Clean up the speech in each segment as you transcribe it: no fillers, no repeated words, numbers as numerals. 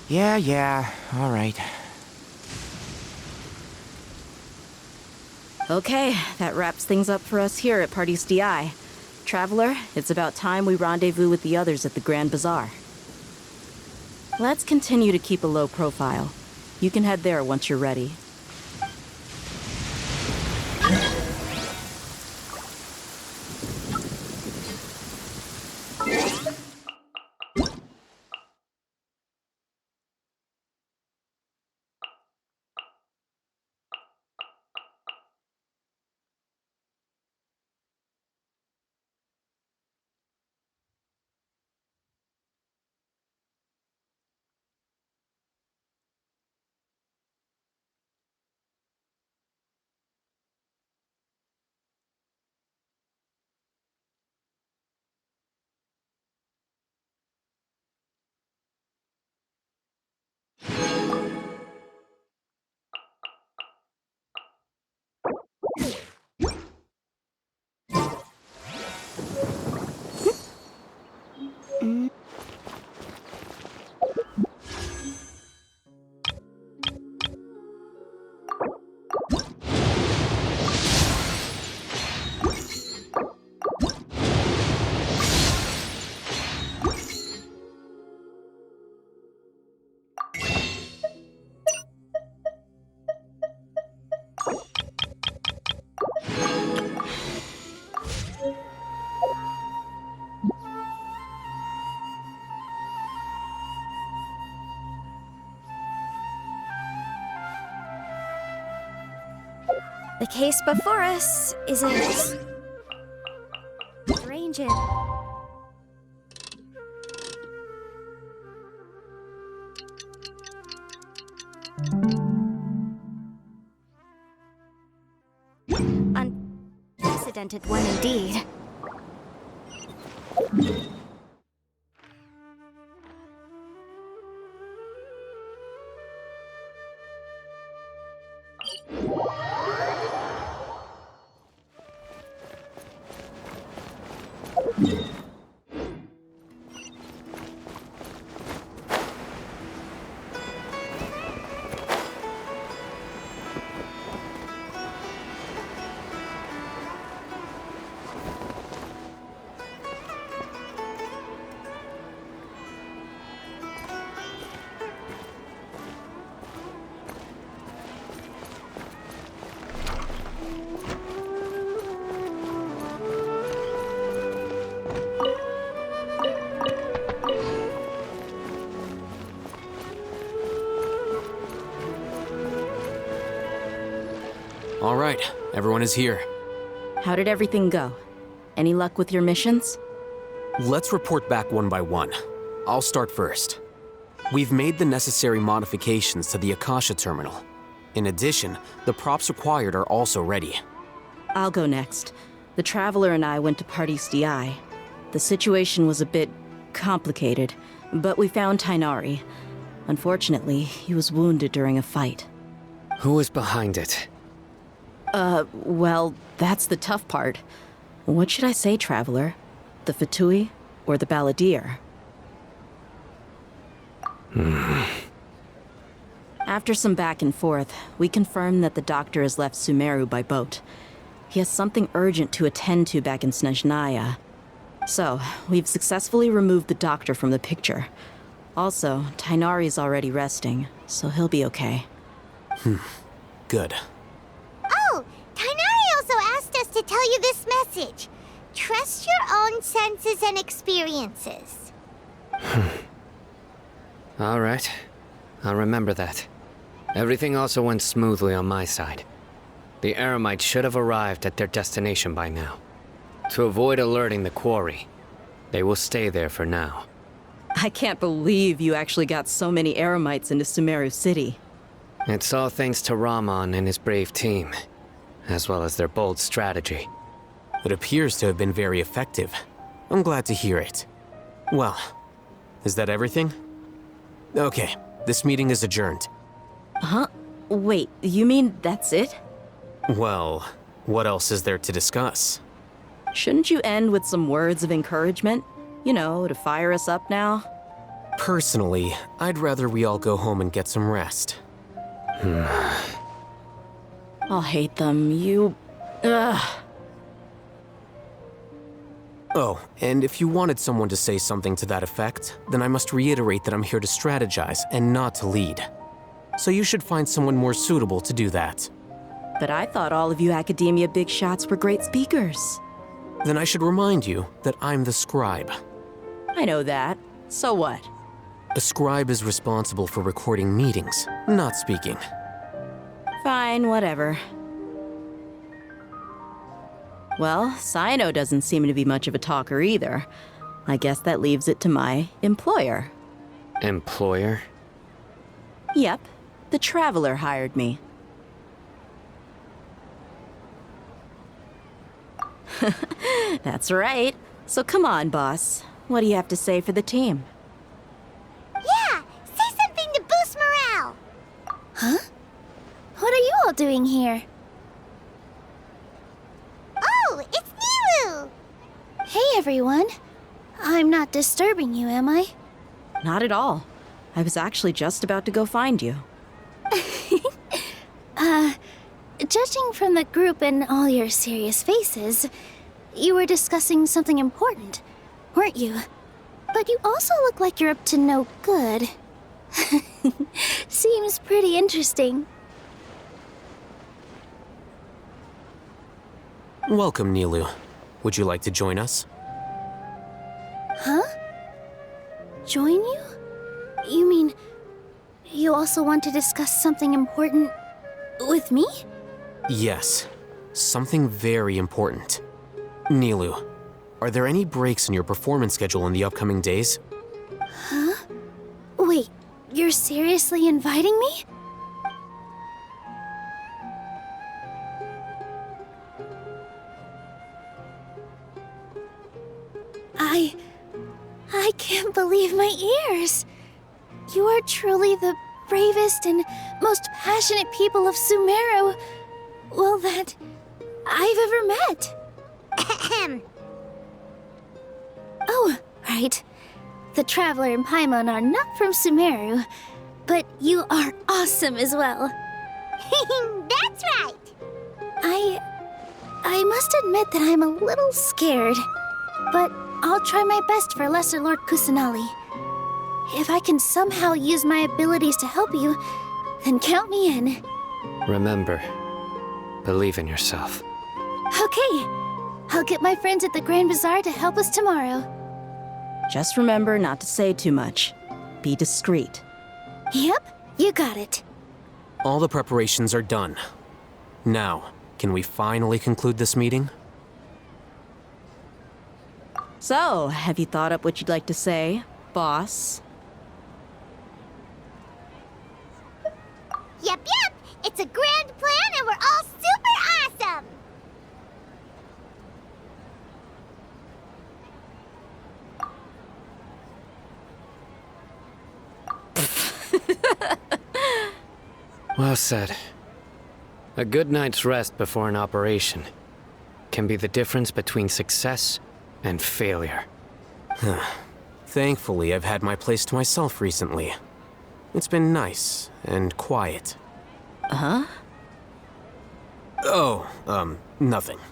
Yeah, all right. Okay, that wraps things up for us here at Party's DI. Traveler, it's about time we rendezvous with the others at the Grand Bazaar. Let's continue to keep a low profile. You can head there once you're ready. The case before us isn't strange. Unprecedented one indeed. All right, everyone is here. How did everything go? Any luck with your missions? Let's report back one by one. I'll start first. We've made the necessary modifications to the Akasha terminal. In addition, the props required are also ready. I'll go next. The Traveler and I went to Party's DI. The situation was a bit complicated, but we found Tainari. Unfortunately, he was wounded during a fight. Who is behind it? Well, that's the tough part. What should I say, Traveler? The Fatui or the Balladeer? After some back and forth, we confirmed that the doctor has left Sumeru by boat. He has something urgent to attend to back in Snezhnaya. So, we've successfully removed the doctor from the picture. Also, Tainari's already resting, so he'll be okay. Good. Oh, Tainari also asked us to tell you this message. Trust your own senses and experiences. All right. I'll remember that. Everything also went smoothly on my side. The Eremites should have arrived at their destination by now. To avoid alerting the quarry, they will stay there for now. I can't believe you actually got so many Eremites into Sumeru City. It's all thanks to Rahman and his brave team, as well as their bold strategy. It appears to have been very effective. I'm glad to hear it. Well, is that everything? Okay, this meeting is adjourned. Huh? Wait, you mean that's it? Well, what else is there to discuss? Shouldn't you end with some words of encouragement? You know, to fire us up now? Personally, I'd rather we all go home and get some rest. I'll hate them. Ugh. Oh, and if you wanted someone to say something to that effect, then I must reiterate that I'm here to strategize and not to lead. So you should find someone more suitable to do that. But I thought all of you academia big shots were great speakers. Then I should remind you that I'm the scribe. I know that. So what? A scribe is responsible for recording meetings, not speaking. Fine, whatever. Well, Sino doesn't seem to be much of a talker either. I guess that leaves it to my employer. Employer? Yep, the Traveler hired me. That's right. So come on, boss. What do you have to say for the team? Yeah, say something to boost morale. Huh? What are you all doing here? Oh, it's Nilu! Hey, everyone. I'm not disturbing you, am I? Not at all. I was actually just about to go find you. Judging from the group and all your serious faces, you were discussing something important, weren't you? But you also look like you're up to no good. Seems pretty interesting. Welcome, Nilu. Would you like to join us? Huh? Join you? You mean you also want to discuss something important with me? Yes, something very important. Nilu, are there any breaks in your performance schedule in the upcoming days? Huh? Wait, you're seriously inviting me? I can't believe my ears. You are truly the bravest and most passionate people of Sumeru, well, that I've ever met. Ahem. Oh, right. The Traveler and Paimon are not from Sumeru, but you are awesome as well. That's right. I must admit that I'm a little scared, but I'll try my best for Lesser Lord Kusanali. If I can somehow use my abilities to help you, then count me in. Remember, believe in yourself. Okay, I'll get my friends at the Grand Bazaar to help us tomorrow. Just remember not to say too much. Be discreet. Yep, you got it. All the preparations are done. Now, can we finally conclude this meeting? So, have you thought up what you'd like to say, boss? Yep. It's a grand plan and we're all super awesome. Well said. A good night's rest before an operation can be the difference between success and failure. Thankfully, I've had my place to myself recently. It's been nice and quiet. Huh? Oh, nothing. All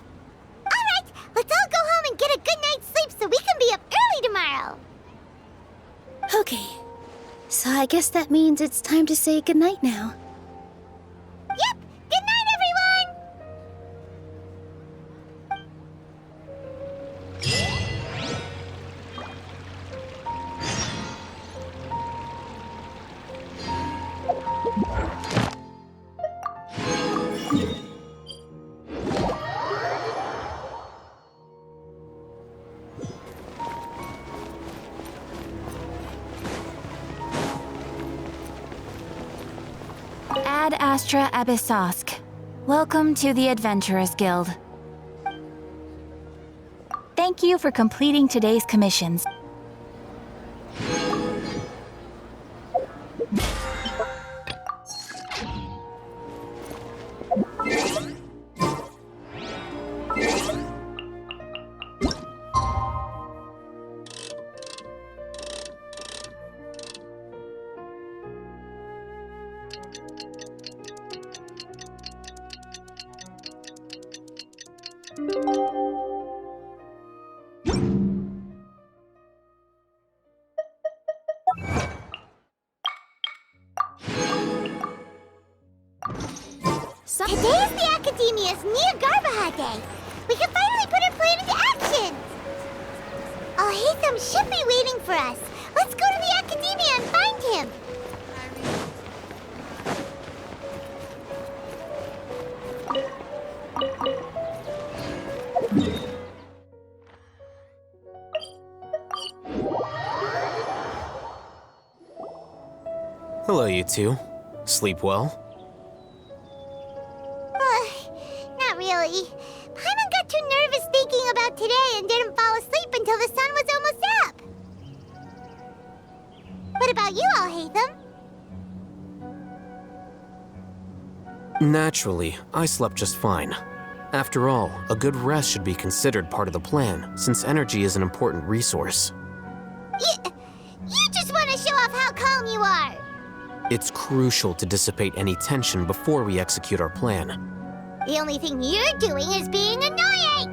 right, let's all go home and get a good night's sleep so we can be up early tomorrow. Okay, so I guess that means it's time to say goodnight now. Yep, good night, everyone. Ad Astra Abyssosk. Welcome to the Adventurers Guild. Thank you for completing today's commissions. Today is the Academia's Niagarbaha Day. We can finally put our plan into action. Alhaitham should be waiting for us. Let's go to the Academia and find him. Hello, you two. Sleep well? Not really. Paimon got too nervous thinking about today and didn't fall asleep until the sun was almost up. What about you, Alhaitham? Naturally, I slept just fine. After all, a good rest should be considered part of the plan, since energy is an important resource. You just want to show off how calm you are. It's crucial to dissipate any tension before we execute our plan. The only thing you're doing is being annoying.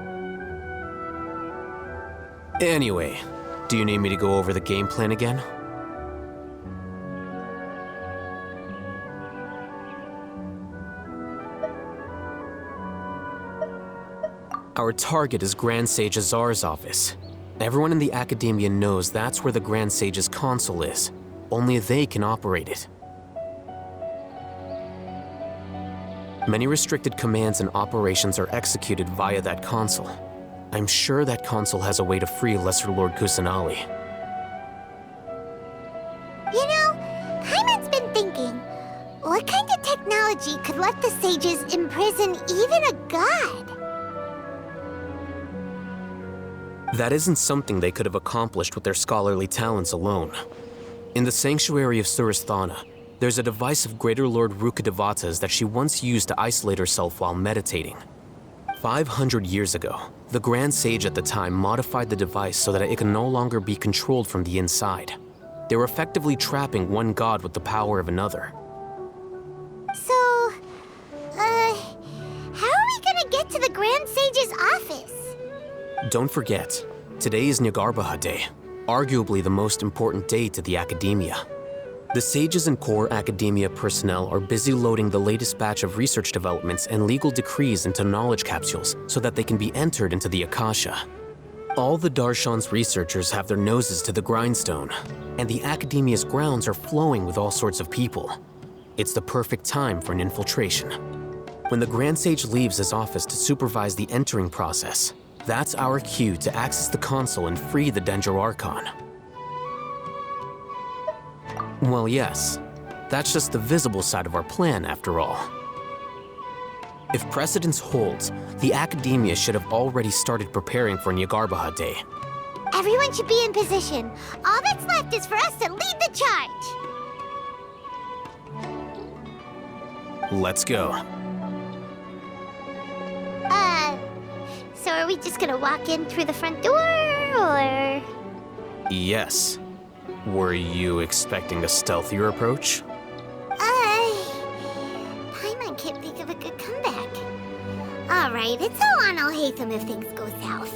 Anyway, do you need me to go over the game plan again? Our target is Grand Sage Azar's office. Everyone in the Academia knows that's where the Grand Sage's console is. Only they can operate it. Many restricted commands and operations are executed via that console. I'm sure that console has a way to free Lesser Lord Kusanali. You know, Paimon's been thinking, what kind of technology could let the sages imprison even a god? That isn't something they could have accomplished with their scholarly talents alone. In the sanctuary of Surasthana, there's a device of Greater Lord Rukkhadevata's that she once used to isolate herself while meditating. 500 years ago, the Grand Sage at the time modified the device so that it can no longer be controlled from the inside. They were effectively trapping one god with the power of another. So, how are we gonna get to the Grand Sage's office? Don't forget, today is Niagarbaha Day, arguably the most important day to the Academia. The sages and core Academia personnel are busy loading the latest batch of research developments and legal decrees into knowledge capsules so that they can be entered into the Akasha. All the Darshan's researchers have their noses to the grindstone, and the Academia's grounds are flowing with all sorts of people. It's the perfect time for an infiltration. When the Grand Sage leaves his office to supervise the entering process, that's our cue to access the console and free the Dendro Archon. Well, yes. That's just the visible side of our plan, after all. If precedence holds, the Academia should have already started preparing for Niagarbaha Day. Everyone should be in position. All that's left is for us to lead the charge. Let's go. So are we just gonna walk in through the front door, or...? Yes. Were you expecting a stealthier approach? Paimon can't think of a good comeback. Alright, it's all on Alhaitham if things go south.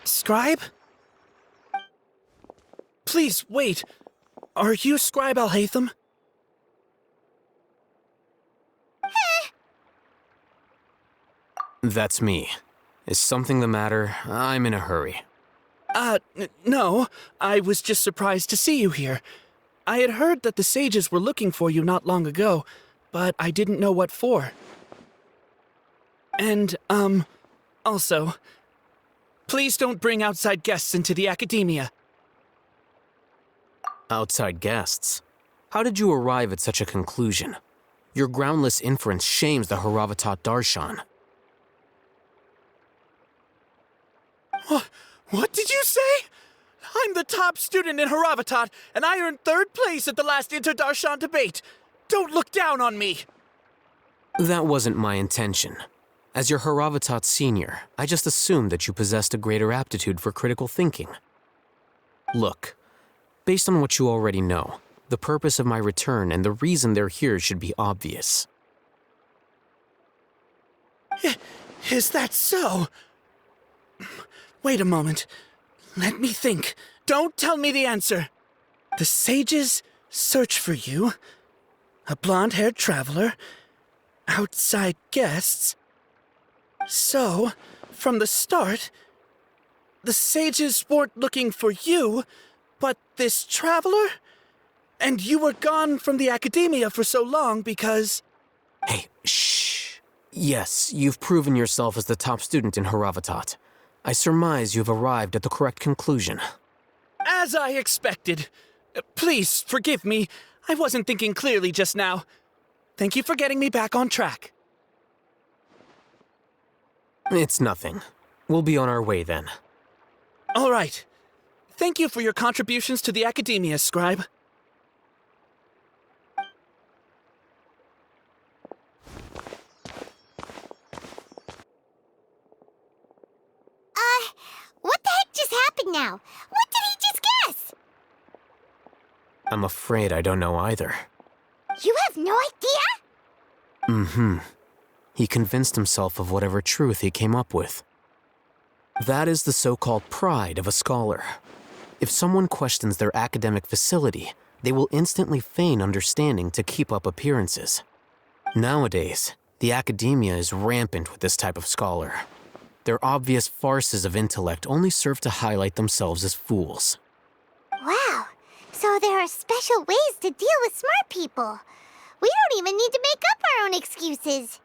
Scribe? Please, wait. Are you Scribe Alhaitham? That's me. Is something the matter? I'm in a hurry. No. I was just surprised to see you here. I had heard that the sages were looking for you not long ago, but I didn't know what for. And, also, please don't bring outside guests into the academia. Outside guests? How did you arrive at such a conclusion? Your groundless inference shames the Haravatat Darshan. What did you say? I'm the top student in Haravatat, and I earned 3rd place at the last Inter-Darshan debate. Don't look down on me! That wasn't my intention. As your Haravatat senior, I just assumed that you possessed a greater aptitude for critical thinking. Look, based on what you already know, The purpose of my return and the reason they're here should be obvious. Is that so? Wait a moment. Let me think. Don't tell me the answer. The sages search for you. A blonde-haired traveler. Outside guests. So, from the start, the sages weren't looking for you, but this traveler? And you were gone from the academia for so long because... Hey, shh. Yes, you've proven yourself as the top student in Haravatat. I surmise you've arrived at the correct conclusion. As I expected. Please forgive me. I wasn't thinking clearly just now. Thank you for getting me back on track. It's nothing. We'll be on our way then. All right. Thank you for your contributions to the academia, scribe. What the heck just happened now? What did he just guess? I'm afraid I don't know either. You have no idea? Mm-hmm. He convinced himself of whatever truth he came up with. That is the so-called pride of a scholar. If someone questions their academic facility, they will instantly feign understanding to keep up appearances. Nowadays, the academia is rampant with this type of scholar. Their obvious farces of intellect only serve to highlight themselves as fools. Wow. So there are special ways to deal with smart people. We don't even need to make up our own excuses.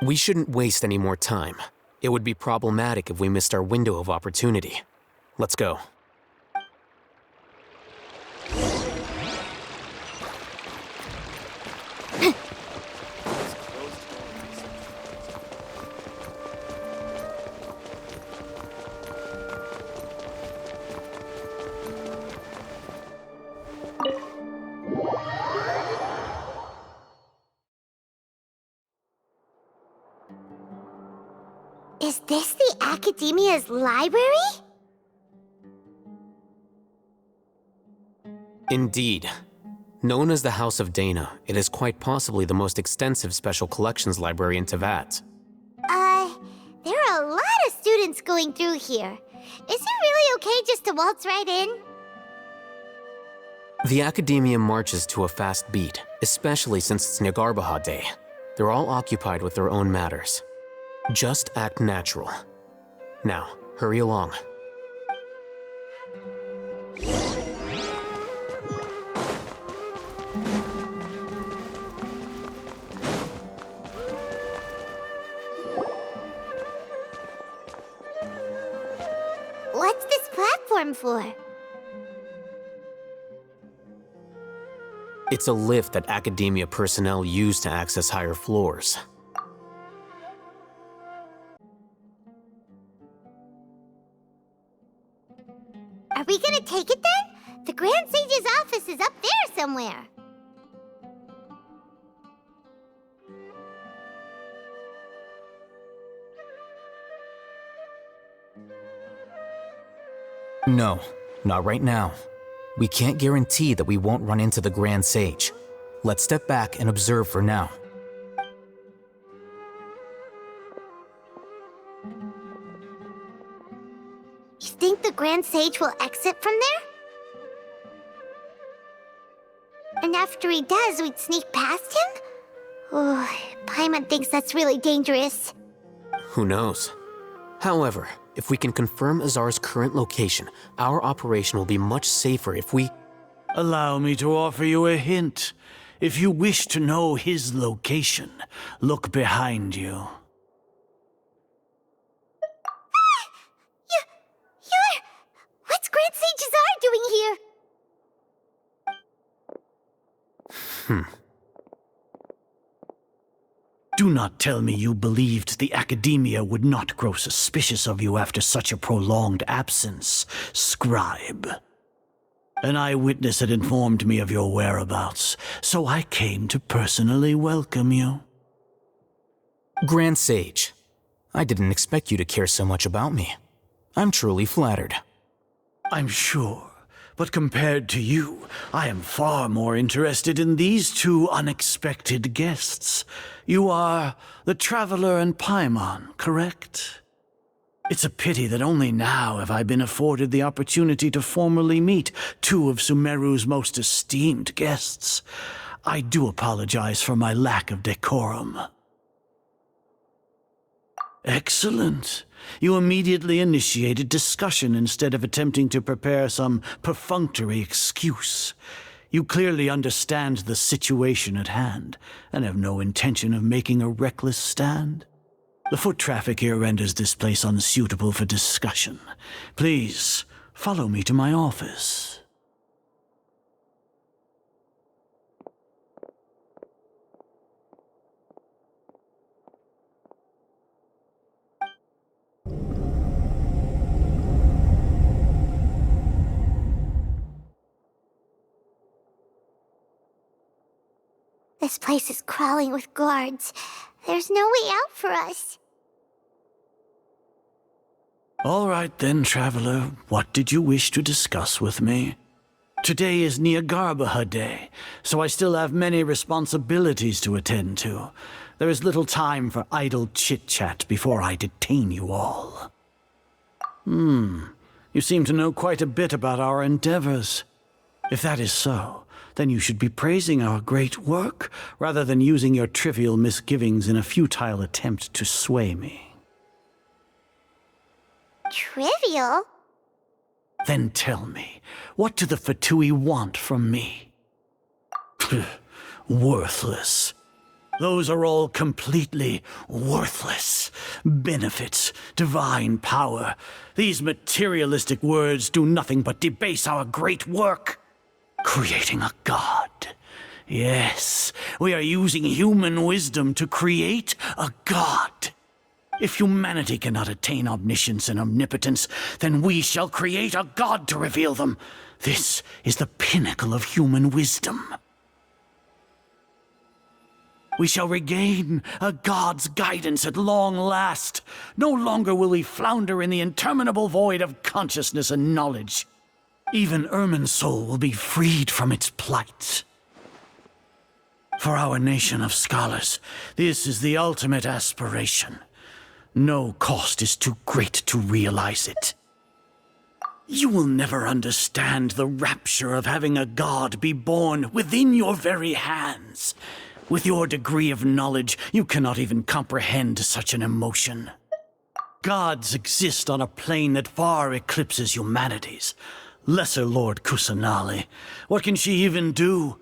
We shouldn't waste any more time. It would be problematic if we missed our window of opportunity. Let's go. Is this the Academia's library? Indeed. Known as the House of Dana, it is quite possibly the most extensive special collections library in Teyvat. There are a lot of students going through here. Is it really okay just to waltz right in? The Academia marches to a fast beat, especially since it's Nagarbaha Day. They're all occupied with their own matters. Just act natural. Now, hurry along. What's this platform for? It's a lift that Academia personnel use to access higher floors. Are we gonna take it then? The Grand Sage's office is up there somewhere. No, not right now. We can't guarantee that we won't run into the Grand Sage. Let's step back and observe for now. You think the Grand Sage will exit from there? And after he does, we'd sneak past him? Oh, Paimon thinks that's really dangerous. Who knows? However, if we can confirm Azar's current location, our operation will be much safer if we... Allow me to offer you a hint. If you wish to know his location, look behind you. What's Grand Sage Azar doing here? Do not tell me you believed the Academia would not grow suspicious of you after such a prolonged absence, scribe. An eyewitness had informed me of your whereabouts, so I came to personally welcome you. Grand Sage, I didn't expect you to care so much about me. I'm truly flattered. I'm sure, But compared to you, I am far more interested in these two unexpected guests. You are the Traveler and Paimon, correct? It's a pity that only now have I been afforded the opportunity to formally meet two of Sumeru's most esteemed guests. I do apologize for my lack of decorum. Excellent. You immediately initiated discussion instead of attempting to prepare some perfunctory excuse. You clearly understand the situation at hand, and have no intention of making a reckless stand. The foot traffic here renders this place unsuitable for discussion. Please, follow me to my office. This place is crawling with guards. There's no way out for us. All right then, Traveler. What did you wish to discuss with me? Today is Niagarbaha Day, so I still have many responsibilities to attend to. There is little time for idle chit-chat before I detain you all. You seem to know quite a bit about our endeavors. If that is so, then you should be praising our great work, rather than using your trivial misgivings in a futile attempt to sway me. Trivial? Then tell me, what do the Fatui want from me? Worthless. Those are all completely worthless. Benefits, divine power. These materialistic words do nothing but debase our great work. Creating a god. Yes, we are using human wisdom to create a god. If humanity cannot attain omniscience and omnipotence, then we shall create a god to reveal them. This is the pinnacle of human wisdom. We shall regain a god's guidance at long last. No longer will we flounder in the interminable void of consciousness and knowledge. Even Irminsul will be freed from its plight. For our nation of scholars, this is the ultimate aspiration. No cost is too great to realize it. You will never understand the rapture of having a god be born within your very hands. With your degree of knowledge, you cannot even comprehend such an emotion. Gods exist on a plane that far eclipses humanity's. Lesser Lord Kusanali, what can she even do?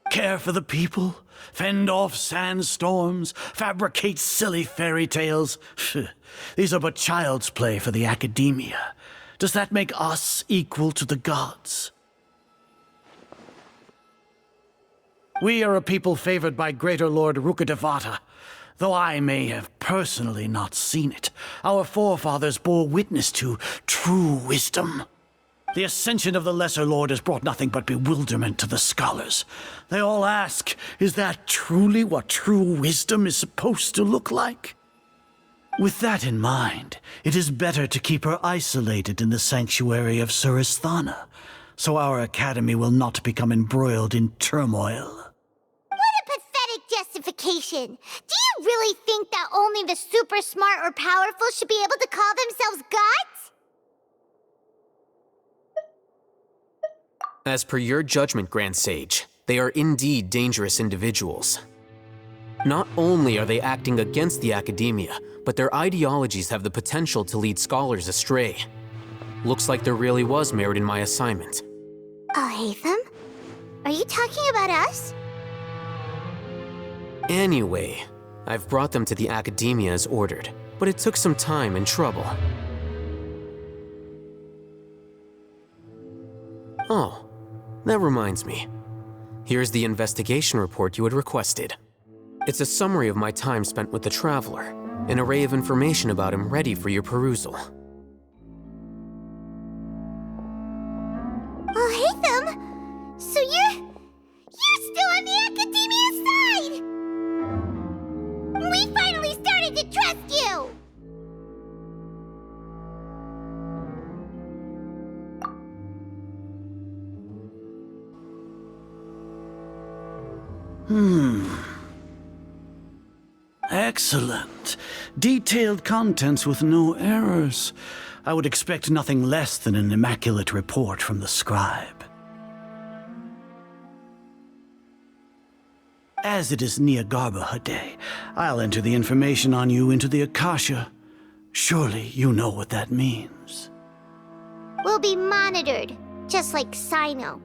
Care for the people? Fend off sandstorms? Fabricate silly fairy tales? These are but child's play for the academia. Does that make us equal to the gods? We are a people favored by Greater Lord Rukadevata. Though I may have personally not seen it, our forefathers bore witness to true wisdom. The ascension of the Lesser Lord has brought nothing but bewilderment to the scholars. They all ask, is that truly what true wisdom is supposed to look like? With that in mind, it is better to keep her isolated in the sanctuary of Suristhana, so our academy will not become embroiled in turmoil. Justification. Do you really think that only the super smart or powerful should be able to call themselves gods? As per your judgment, Grand Sage, they are indeed dangerous individuals. Not only are they acting against the academia, but their ideologies have the potential to lead scholars astray. Looks like there really was merit in my assignment. Oh, Hatham? Are you talking about us? Anyway, I've brought them to the academia as ordered, but it took some time and trouble. Oh, that reminds me. Here's the investigation report you had requested. It's a summary of my time spent with the Traveler, an array of information about him ready for your perusal. Oh, Hatham! So you're still on the academia side! We finally started to trust you! Excellent. Detailed contents with no errors. I would expect nothing less than an immaculate report from the scribe. As it is Niagarbaha Day, I'll enter the information on you into the Akasha. Surely you know what that means. We'll be monitored, just like Sino.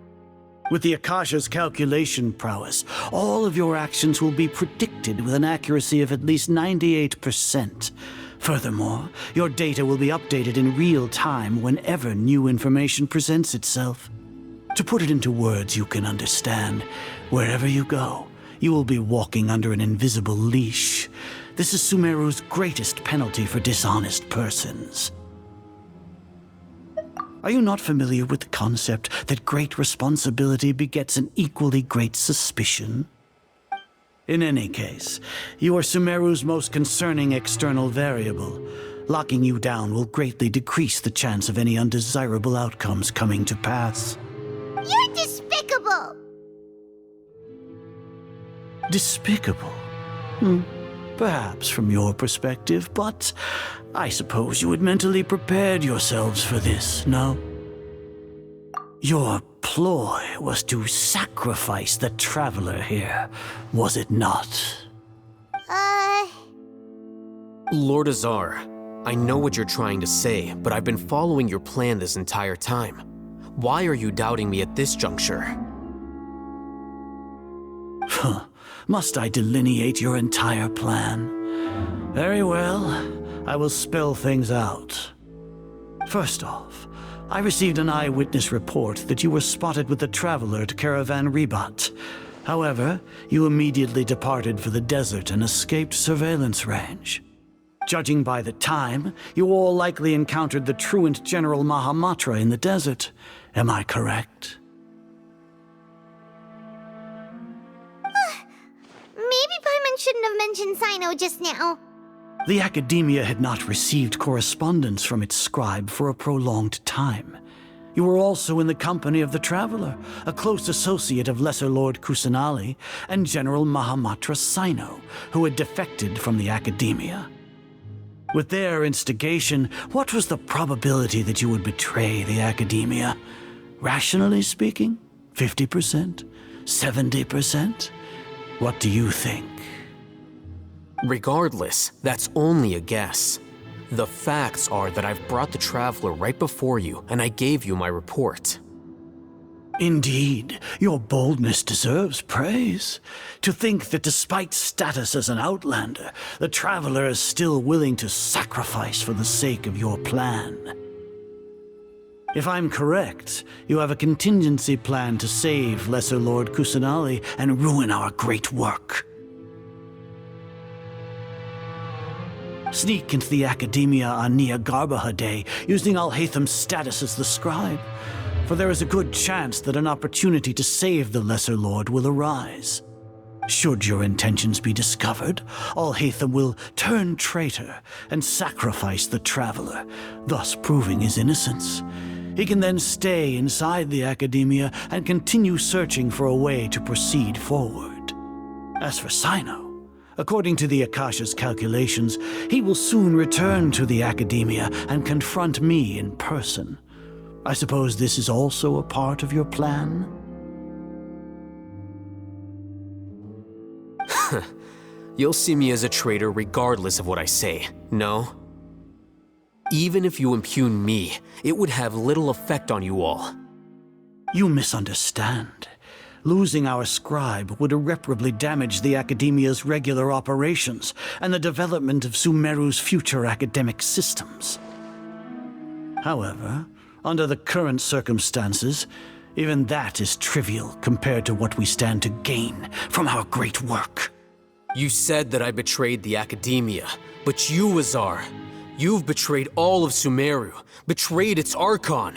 With the Akasha's calculation prowess, all of your actions will be predicted with an accuracy of at least 98%. Furthermore, your data will be updated in real time whenever new information presents itself. To put it into words you can understand, wherever you go, you will be walking under an invisible leash. This is Sumeru's greatest penalty for dishonest persons. Are you not familiar with the concept that great responsibility begets an equally great suspicion? In any case, you are Sumeru's most concerning external variable. Locking you down will greatly decrease the chance of any undesirable outcomes coming to pass. You're despicable! Despicable? Perhaps from your perspective, but I suppose you had mentally prepared yourselves for this, no? Your ploy was to sacrifice the traveler here, was it not? Lord Azar, I know what you're trying to say, but I've been following your plan this entire time. Why are you doubting me at this juncture? Must I delineate your entire plan? Very well, I will spell things out. First off, I received an eyewitness report that you were spotted with the traveler at Caravan Ribat. However, you immediately departed for the desert and escaped surveillance range. Judging by the time, you all likely encountered the truant General Mahamatra in the desert. Am I correct? Maybe Paimon shouldn't have mentioned Sino just now. The Academia had not received correspondence from its scribe for a prolonged time. You were also in the company of the Traveler, a close associate of Lesser Lord Kusanali and General Mahamatra Sino, who had defected from the Academia. With their instigation, what was the probability that you would betray the Academia? Rationally speaking, 50%? 70%? What do you think? Regardless, that's only a guess. The facts are that I've brought the Traveler right before you, and I gave you my report. Indeed, your boldness deserves praise. To think that despite status as an outlander, the Traveler is still willing to sacrifice for the sake of your plan. If I'm correct, you have a contingency plan to save Lesser Lord Kusanali and ruin our great work. Sneak into the Academia on Niagarbaha Day using Alhaitham's status as the scribe, for there is a good chance that an opportunity to save the Lesser Lord will arise. Should your intentions be discovered, Alhaitham will turn traitor and sacrifice the Traveler, thus proving his innocence. He can then stay inside the Academia and continue searching for a way to proceed forward. As for Sino, according to the Akasha's calculations, he will soon return to the Academia and confront me in person. I suppose this is also a part of your plan? You'll see me as a traitor regardless of what I say, no? Even if you impugn me, it would have little effect on you all. You misunderstand. Losing our scribe would irreparably damage the Academia's regular operations and the development of Sumeru's future academic systems. However, under the current circumstances, even that is trivial compared to what we stand to gain from our great work. You said that I betrayed the Academia, but you, Azar, you've betrayed all of Sumeru, betrayed its Archon.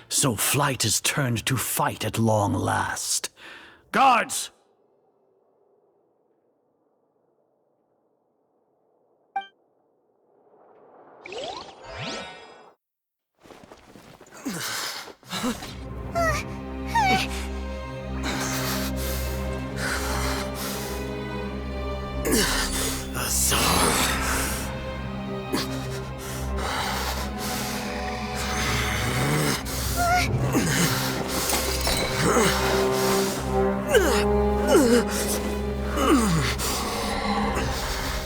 So flight has turned to fight at long last. Guards!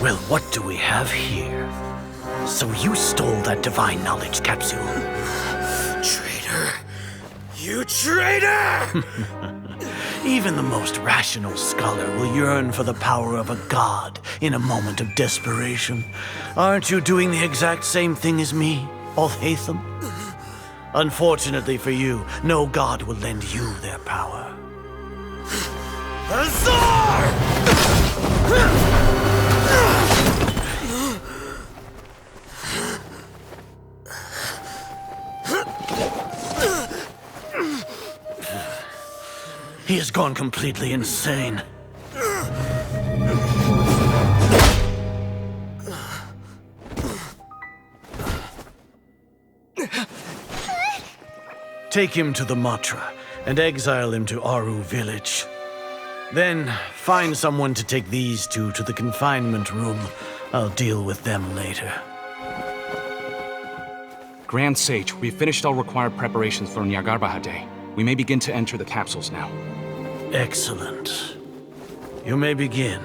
Well, what do we have here? So you stole that divine knowledge capsule. Traitor! You traitor! Even the most rational scholar will yearn for the power of a god in a moment of desperation. Aren't you doing the exact same thing as me, Alhaitham? Unfortunately for you, no god will lend you their power. Azar! He has gone completely insane. Take him to the Matra and exile him to Aru village. Then find someone to take these two to the confinement room. I'll deal with them later. Grand Sage, we've finished all required preparations for Nyagarbha Day. We may begin to enter the capsules now. Excellent. You may begin.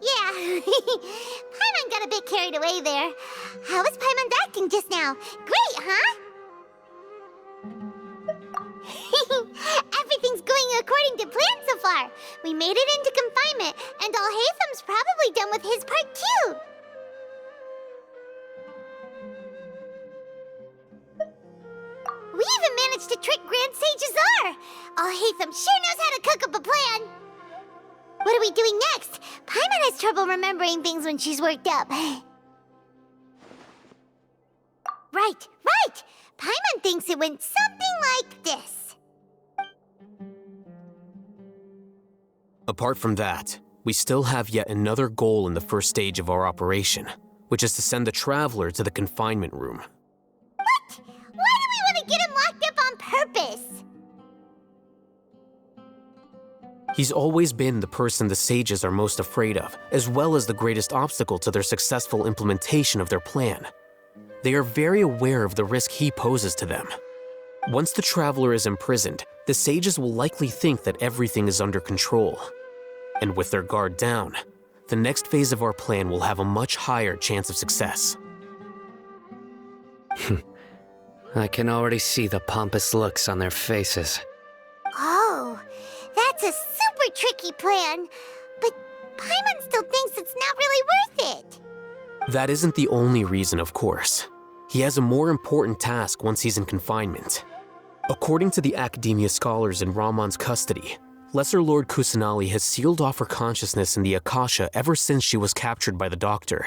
Yeah, Paimon got a bit carried away there. How was Paimon acting just now? Great, huh? Everything's going according to plan so far. We made it into confinement, and Alhaitham's probably done with his part too. We even managed to trick Grand Sage Azar. Alhaitham sure knows how to cook up a plan. What are we doing next? Paimon has trouble remembering things when she's worked up. Right. Paimon thinks it went something like this. Apart from that, we still have yet another goal in the first stage of our operation, which is to send the Traveler to the confinement room. What? Why do we want to get him locked up on purpose? He's always been the person the sages are most afraid of, as well as the greatest obstacle to their successful implementation of their plan. They are very aware of the risk he poses to them. Once the Traveler is imprisoned, the sages will likely think that everything is under control. And with their guard down, the next phase of our plan will have a much higher chance of success. I can already see the pompous looks on their faces. Oh, that's a super tricky plan. But Paimon still thinks it's not really worth it. That isn't the only reason, of course. He has a more important task once he's in confinement. According to the Academia scholars in Ramon's custody, Lesser Lord Kusanali has sealed off her consciousness in the Akasha ever since she was captured by the Doctor.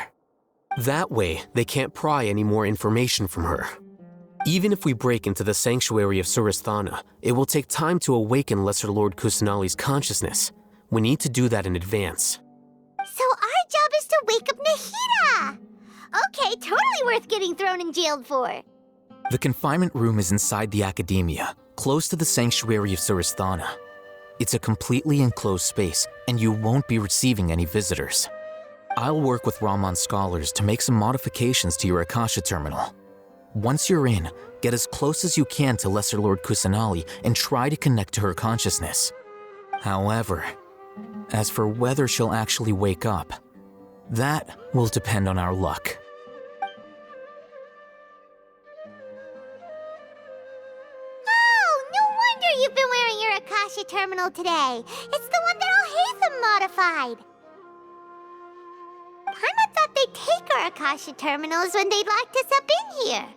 That way, they can't pry any more information from her. Even if we break into the sanctuary of Suristhana, it will take time to awaken Lesser Lord Kusanali's consciousness. We need to do that in advance. So our job is to wake up Nahida! Okay, totally worth getting thrown in jail for. The confinement room is inside the Academia, close to the sanctuary of Suristhana. It's a completely enclosed space, and you won't be receiving any visitors. I'll work with Ramon's scholars to make some modifications to your Akasha terminal. Once you're in, get as close as you can to Lesser Lord Kusanali and try to connect to her consciousness. However, as for whether she'll actually wake up, that will depend on our luck. Oh, no wonder you've been wearing your Akasha terminal today. It's the one that Alhaitham modified. Paimon thought they'd take our Akasha terminals when they locked us up in here.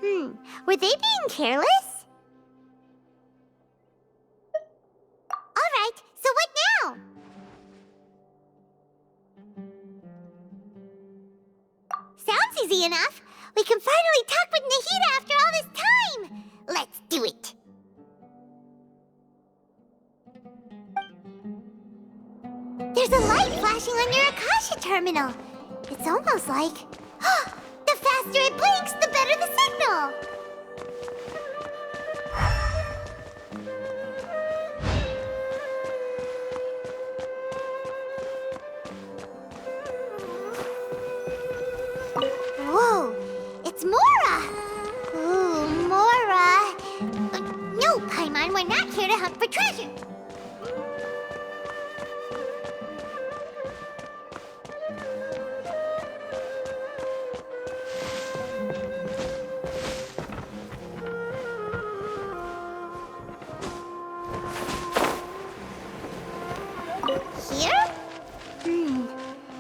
Were they being careless? Alright, so what now? Sounds easy enough. We can finally talk with Nahida after all this time. Let's do it. There's a light flashing on your Akasha terminal. It's almost like... the faster it blinks, the better the signal! Whoa! It's Mora! Ooh, Mora! No, Paimon, we're not here to hunt for treasure!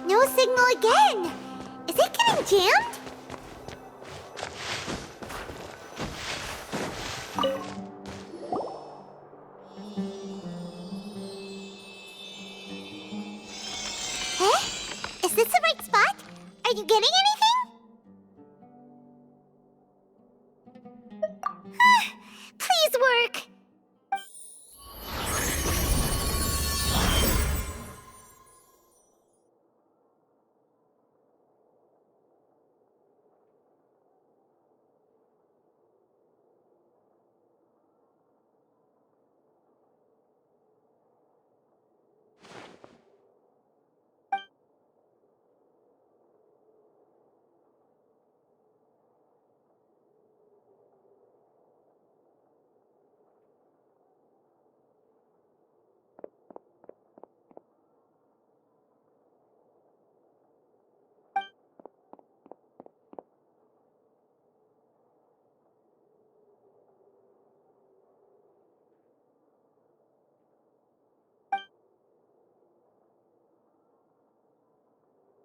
No signal again! Is it getting jammed? Eh? Is this the right spot? Are you getting anything? Please work!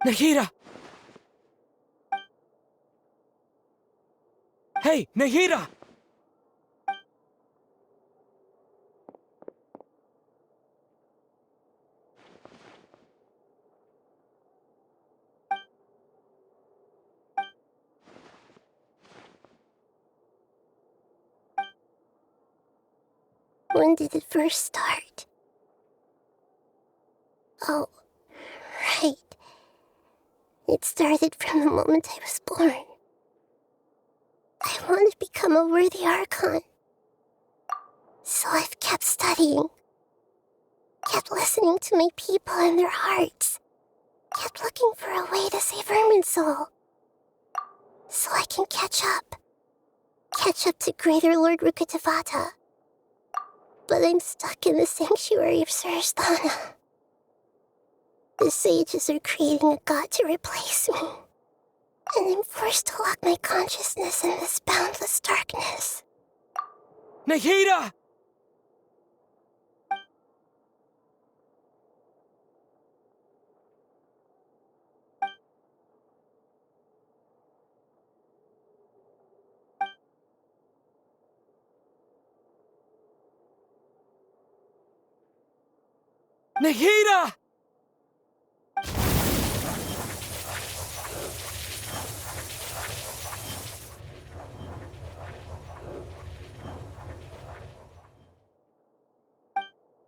Nahida! Hey, Nahida! When did it first start? Oh, right. It started from the moment I was born. I want to become a worthy Archon. So I've kept studying. Kept listening to my people and their hearts. Kept looking for a way to save Irminsul. So I can catch up. Catch up to Greater Lord Rukkhadevata. But I'm stuck in the sanctuary of Surasthana. The sages are creating a god to replace me. And I'm forced to lock my consciousness in this boundless darkness. Nahida! Nahida!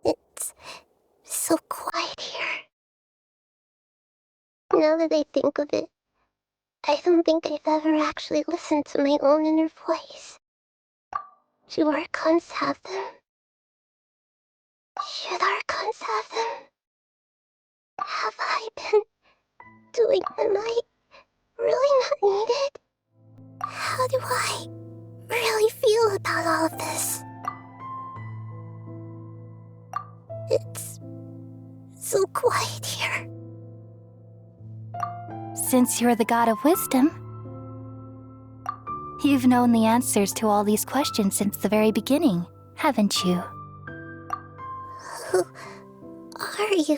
It's so quiet here. Now that I think of it, I don't think I've ever actually listened to my own inner voice. Do Archons have them? Should Archons have them? Have I been doing them I really not needed? How do I really feel about all of this? It's so quiet here. Since you're the god of wisdom, you've known the answers to all these questions since the very beginning, haven't you? Who are you?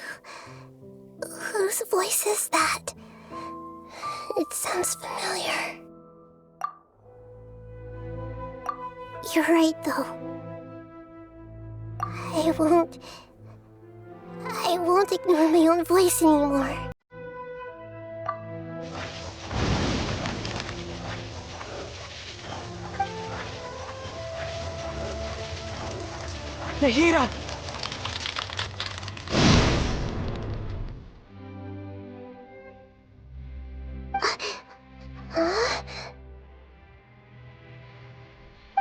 Whose voice is that? It sounds familiar. You're right, though. I won't ignore my own voice anymore. Nahida!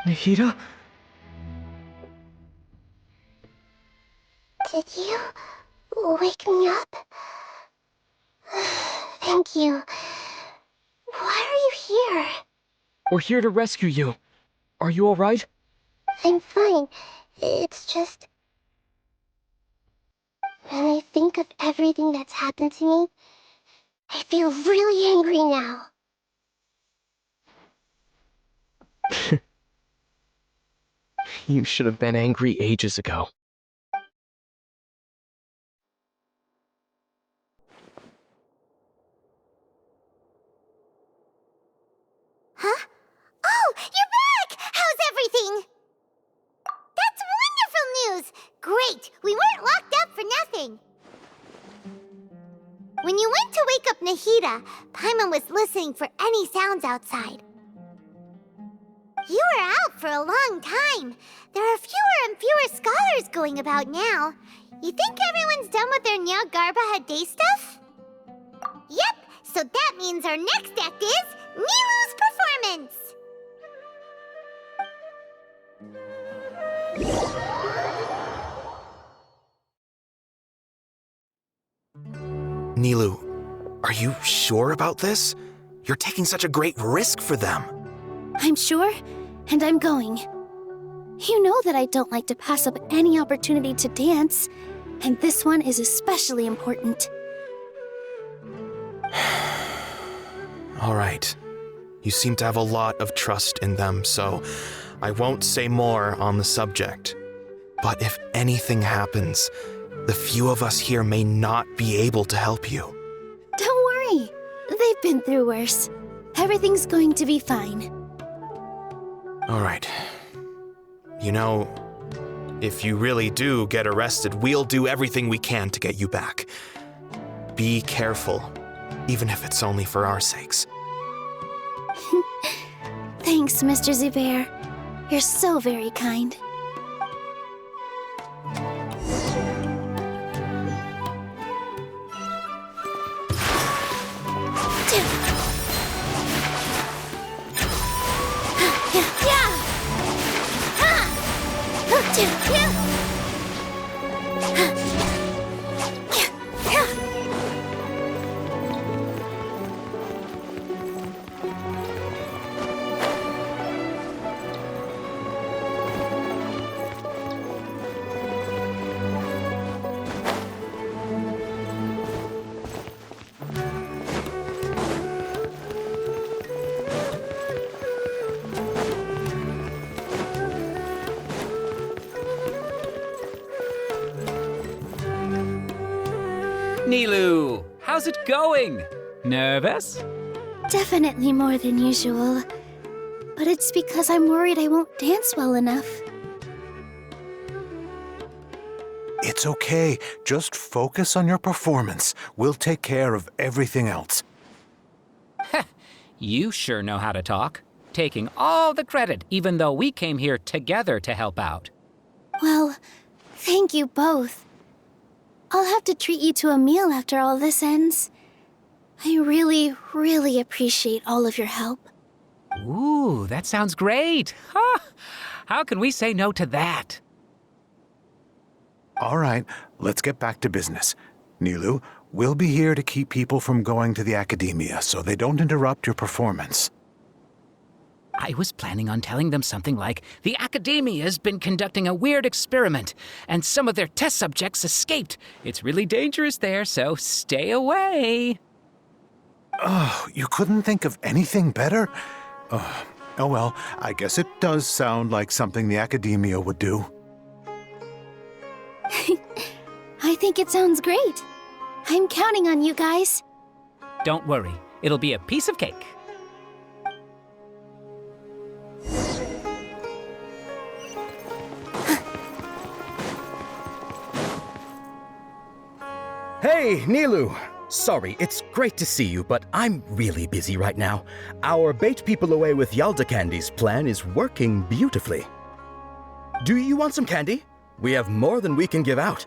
Nahida? Did you wake me up? Thank you. Why are you here? We're here to rescue you. Are you alright? I'm fine. It's just... when I think of everything that's happened to me, I feel really angry now. You should have been angry ages ago. Huh? Oh, you're back! How's everything? That's wonderful news! Great! We weren't locked up for nothing! When you went to wake up Nahida, Paimon was listening for any sounds outside. You were out for a long time. There are fewer and fewer scholars going about now. You think everyone's done with their Nyargarba Day stuff? Yep, so that means our next act is Nilou's performance! Nilou, are you sure about this? You're taking such a great risk for them. I'm sure, and I'm going. You know that I don't like to pass up any opportunity to dance, and this one is especially important. All right. You seem to have a lot of trust in them, so I won't say more on the subject. But if anything happens, the few of us here may not be able to help you. Don't worry. They've been through worse. Everything's going to be fine. All right. You know, if you really do get arrested, we'll do everything we can to get you back. Be careful, even if it's only for our sakes. Thanks, Mr. Zubair. You're so very kind. Nilou, how's it going? Nervous? Definitely more than usual. But it's because I'm worried I won't dance well enough. It's okay. Just focus on your performance. We'll take care of everything else. You sure know how to talk. Taking all the credit, even though we came here together to help out. Well, thank you both. I'll have to treat you to a meal after all this ends. I really, really appreciate all of your help. Ooh, that sounds great. Huh? How can we say no to that? All right, let's get back to business. Nilou, we'll be here to keep people from going to the academia so they don't interrupt your performance. I was planning on telling them something like, the academia's been conducting a weird experiment, and some of their test subjects escaped. It's really dangerous there, so stay away. Oh, you couldn't think of anything better? Oh well, I guess it does sound like something the academia would do. I think it sounds great. I'm counting on you guys. Don't worry, it'll be a piece of cake. Hey, Nilu! Sorry, it's great to see you, but I'm really busy right now. Our Bait People Away with Yalda Candies plan is working beautifully. Do you want some candy? We have more than we can give out.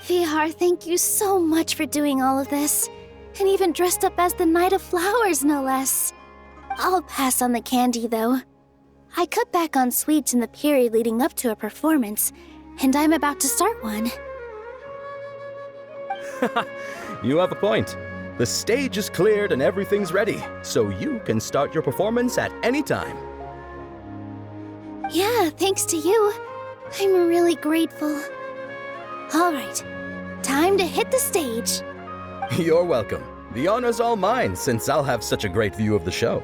Vihar, thank you so much for doing all of this. And even dressed up as the Knight of Flowers, no less. I'll pass on the candy, though. I cut back on sweets in the period leading up to a performance, and I'm about to start one. You have a point. The stage is cleared and everything's ready, so you can start your performance at any time. Yeah, thanks to you. I'm really grateful. All right, time to hit the stage. You're welcome. The honor's all mine, since I'll have such a great view of the show.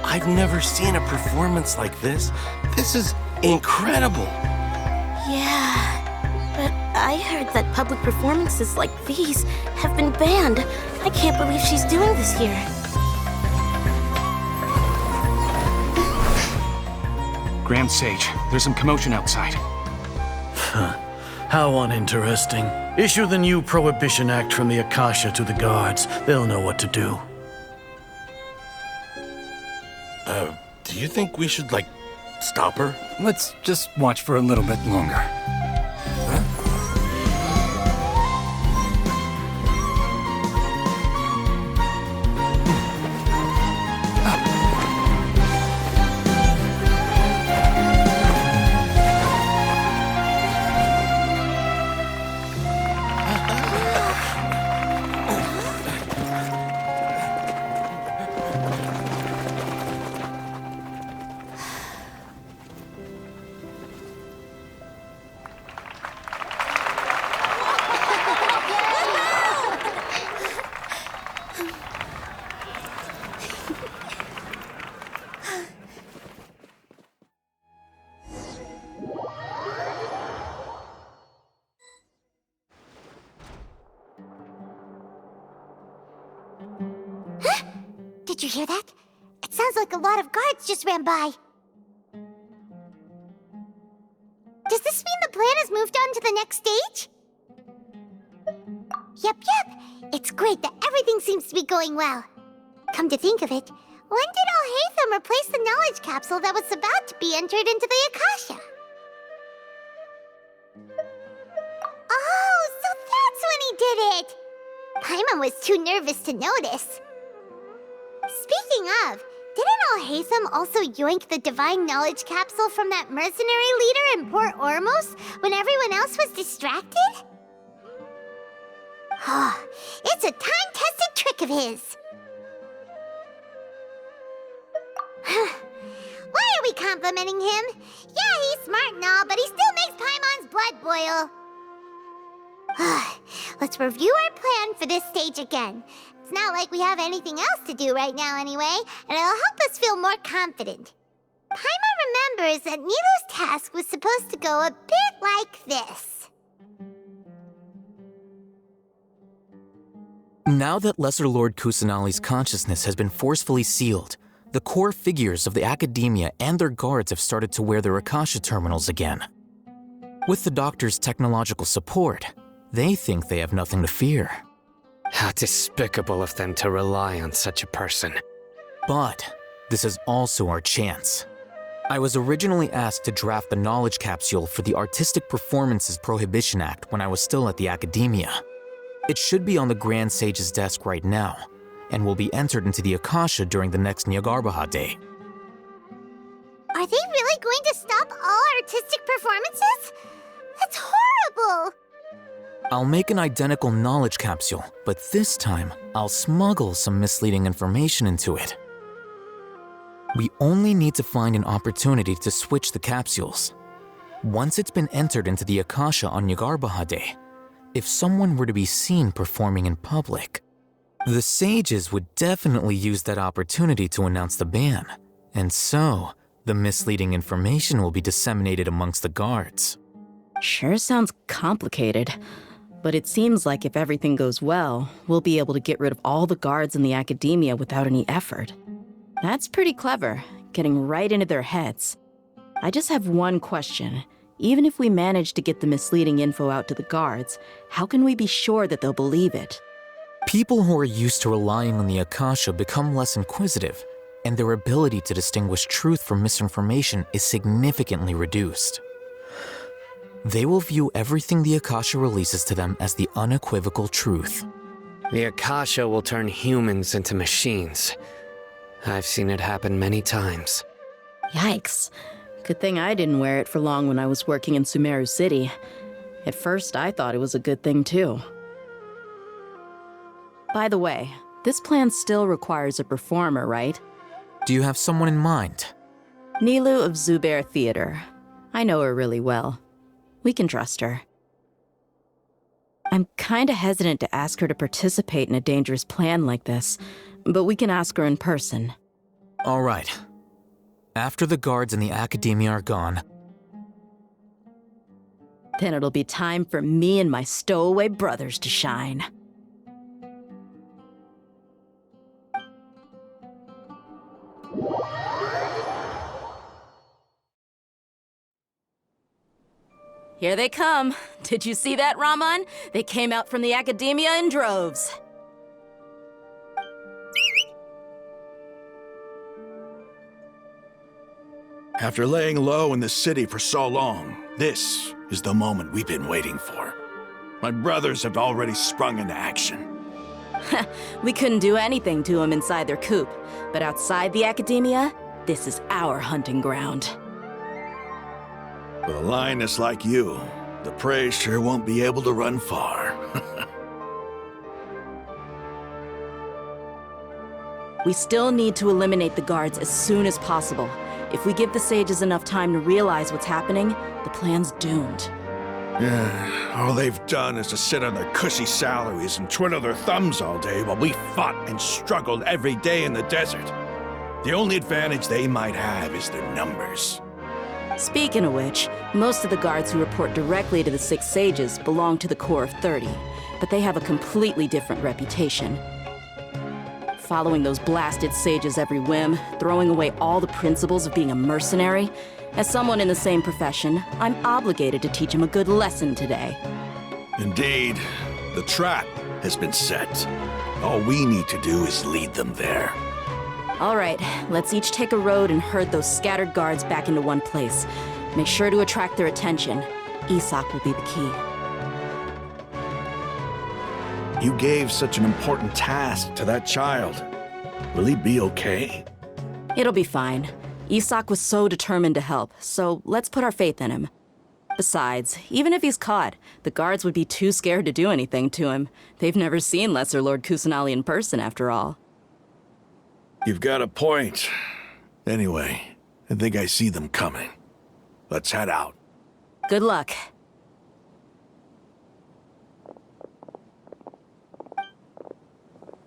I've never seen a performance like this. This is incredible. Yeah, but I heard that public performances like these have been banned. I can't believe she's doing this here. Grand Sage, there's some commotion outside. How uninteresting. Issue the new Prohibition Act from the Akasha to the guards. They'll know what to do. Do you think we should, stop her? Let's just watch for a little bit longer. Did you hear that? It sounds like a lot of guards just ran by. Does this mean the plan has moved on to the next stage? Yep. It's great that everything seems to be going well. Come to think of it, when did Alhaitham replace the knowledge capsule that was about to be entered into the Akasha? Oh, so that's when he did it! Paimon was too nervous to notice. Speaking of, didn't Alhaitham also yoink the divine knowledge capsule from that mercenary leader in Port Ormos when everyone else was distracted? It's a time-tested trick of his. Why are we complimenting him? Yeah, he's smart and all, but he still makes Paimon's blood boil. Let's review our plan for this stage again. It's not like we have anything else to do right now anyway, and it'll help us feel more confident. Paimon remembers that Nilu's task was supposed to go a bit like this. Now that Lesser Lord Kusanali's consciousness has been forcefully sealed, the core figures of the Academia and their guards have started to wear their Akasha terminals again. With the Doctor's technological support, they think they have nothing to fear. How despicable of them to rely on such a person. But this is also our chance. I was originally asked to draft the knowledge capsule for the Artistic Performances Prohibition Act when I was still at the Academia. It should be on the Grand Sage's desk right now, and will be entered into the Akasha during the next Nyargarbaha Day. Are they really going to stop all artistic performances? That's horrible! trouble! I'll make an identical knowledge capsule, but this time, I'll smuggle some misleading information into it. We only need to find an opportunity to switch the capsules. Once it's been entered into the Akasha on Yagarbahade, if someone were to be seen performing in public, the sages would definitely use that opportunity to announce the ban, and so the misleading information will be disseminated amongst the guards. Sure sounds complicated, but it seems like if everything goes well, we'll be able to get rid of all the guards in the academia without any effort. That's pretty clever, getting right into their heads. I just have one question. Even if we manage to get the misleading info out to the guards, how can we be sure that they'll believe it? People who are used to relying on the Akasha become less inquisitive, and their ability to distinguish truth from misinformation is significantly reduced. They will view everything the Akasha releases to them as the unequivocal truth. The Akasha will turn humans into machines. I've seen it happen many times. Yikes. Good thing I didn't wear it for long when I was working in Sumeru City. At first, I thought it was a good thing too. By the way, this plan still requires a performer, right? Do you have someone in mind? Nilu of Zubair Theater. I know her really well. We can trust her. I'm kinda hesitant to ask her to participate in a dangerous plan like this, but we can ask her in person. All right. After the guards in the academia are gone, then it'll be time for me and my stowaway brothers to shine. Here they come. Did you see that, Raman? They came out from the academia in droves. After laying low in the city for so long, this is the moment we've been waiting for. My brothers have already sprung into action. We couldn't do anything to them inside their coop, but outside the academia, this is our hunting ground. With a lioness like you, the prey sure won't be able to run far. We still need to eliminate the guards as soon as possible. If we give the sages enough time to realize what's happening, the plan's doomed. Yeah, all they've done is to sit on their cushy salaries and twiddle their thumbs all day while we fought and struggled every day in the desert. The only advantage they might have is their numbers. Speaking of which, most of the guards who report directly to the Six Sages belong to the Corps of 30, but they have a completely different reputation. Following those blasted sages every whim, throwing away all the principles of being a mercenary. As someone in the same profession, I'm obligated to teach them a good lesson today. Indeed, the trap has been set. All we need to do is lead them there. All right, let's each take a road and herd those scattered guards back into one place. Make sure to attract their attention. Isak will be the key. You gave such an important task to that child. Will he be okay? It'll be fine. Isak was so determined to help, so let's put our faith in him. Besides, even if he's caught, the guards would be too scared to do anything to him. They've never seen Lesser Lord Kusanali in person, after all. You've got a point. Anyway, I think I see them coming. Let's head out. Good luck.